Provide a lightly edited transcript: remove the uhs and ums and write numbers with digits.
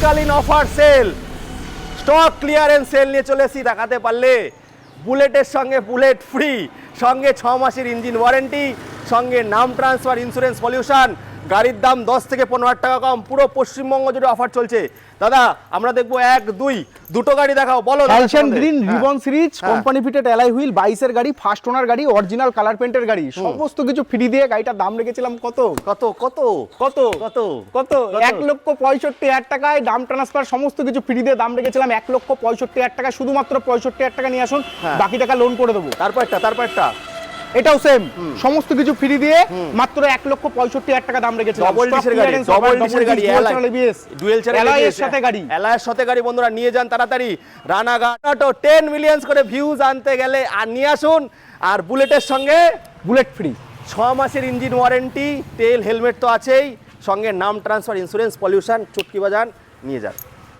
শীতকালীন offer sale, stock clearance sale নিয়ে চলে এসেছি। দেখাতে পারলে বুলেটের সঙ্গে বুলেট ফ্রি, সঙ্গে 6 মাসের ইঞ্জিন ওয়ারেন্টি, সঙ্গে নাম ট্রান্সফার, ইন্স্যুরেন্স, পলিউশন, গাড়ির দাম 10 থেকে 15,000 টাকা কম। পুরো পশ্চিমবঙ্গ জুড়ে অফার চলছে। দাদা আমরা দেখবো 1 2 দুটো গাড়ি দেখাও, বলো। হ্যালসেন green ribbon series, company fitted alloy wheel, 22 এর গাড়ি, ফার্স্ট ওনার গাড়ি, অরিজিনাল কালার পেন্টের গাড়ি, সমস্ত কিছু ফ্রি দিয়ে গাড়িটার দাম রেখেছিলাম কত কত কত কত কত কত 1,65,000 টাকায় দাম ট্রান্সফার সমস্ত কিছু ফ্রি দিয়ে দাম রেখেছিলাম 1,65,000 টাকা। শুধুমাত্র 65,000 টাকা নিয়ে আসুন, বাকি টাকা লোন করে দেবো। তারপরটা এটাও সেম, সমস্ত কিছু ফ্রি দিয়ে মাত্র 1,65,000 টাকা দাম রেখেছিলাম। ডবল ডিসের গাড়ি, ডুয়েল চ্যানেল এর সাথে গাড়ি, এলআইয়ের সাথে গাড়ি। বন্ধুরা নিয়ে যান তাড়াতাড়ি। রানাঘাট 10 মিলিয়ন করে ভিউজ আনতে গেলে আর নিয়ে আসুন। আর বুলেটের সঙ্গে বুলেট ফ্রি, 6 মাসের ইঞ্জিন ওয়ারেন্টি, তেল হেলমেট তো আছেই, সঙ্গে নাম ট্রান্সফার, ইন্স্যুরেন্স, পলিউশন, চুটকি বাজান, নিয়ে যান।